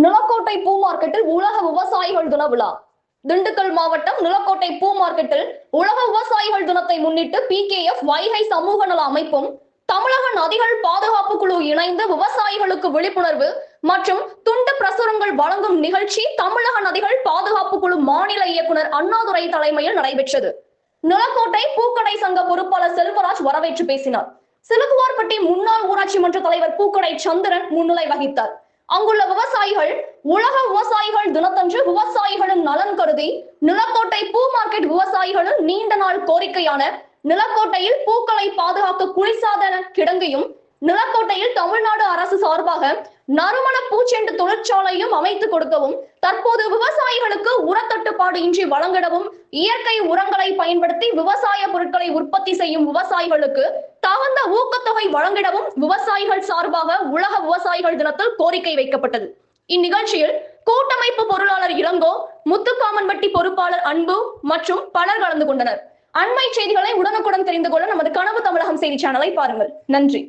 நிலக்கோட்டை பூ மார்க்கெட்டில் உலக விவசாயிகள் தின விழா. திண்டுக்கல் மாவட்டம் நிலக்கோட்டை பூ மார்க்கெட்டில் உலக விவசாயிகள் தினத்தை முன்னிட்டு PKF வைகை சமூக நல அமைப்பும் தமிழக நதிகள் பாதுகாப்பு குழு இணைந்து விவசாயிகளுக்கு விழிப்புணர்வு மற்றும் துண்டு பிரசுரங்கள் வழங்கும் நிகழ்ச்சி தமிழக நதிகள் பாதுகாப்பு குழு மாநில இயக்குனர் அண்ணாதுரை தலைமையில் நடைபெற்றது. நிலக்கோட்டை பூக்கடை சங்க பொறுப்பாளர் செல்வராஜ் வரவேற்று பேசினார். சிலுக்குவார்பட்டி முன்னாள் ஊராட்சி மன்ற தலைவர் பூக்கடை சந்திரன் முன்னிலை வகித்தார். அங்குள்ள விவசாயிகள் உலக விவசாயிகள் தினத்தன்று விவசாயிகளின் நலன் கருதி நிலக்கோட்டை பூ மார்க்கெட் விவசாயிகளின் நீண்ட நாள் கோரிக்கையான நிலக்கோட்டையில் பூக்களை பாதுகாக்க குளிர்சாதன கிடங்கையும் நிலக்கோட்டையில் தமிழ்நாடு அரசு சார்பாக நறுமண பூச்செண்டு தொழிற்சாலையும் அமைத்து கொடுக்கவும், தற்போது விவசாயிகளுக்கு உரத்தட்டுப்பாடு இன்றி வழங்கிடவும், இயற்கை உரங்களை பயன்படுத்தி விவசாய பொருட்களை உற்பத்தி செய்யும் விவசாயிகளுக்கு தகுந்த ஊக்கத்தொகை வழங்கிடவும் விவசாயிகள் சார்பாக உலக விவசாயிகள் தினத்தில் கோரிக்கை வைக்கப்பட்டது. இந்நிகழ்ச்சியில் கூட்டமைப்பு பொருளாளர் இளங்கோ, முத்துக்காமன்பட்டி பொறுப்பாளர் அன்பு மற்றும் பலர் கலந்து கொண்டனர். அண்மை செய்திகளை உடனுக்குடன் தெரிந்து கொள்ள நமது கனவு தமிழகம் செய்தி சேனலை பாருங்கள். நன்றி.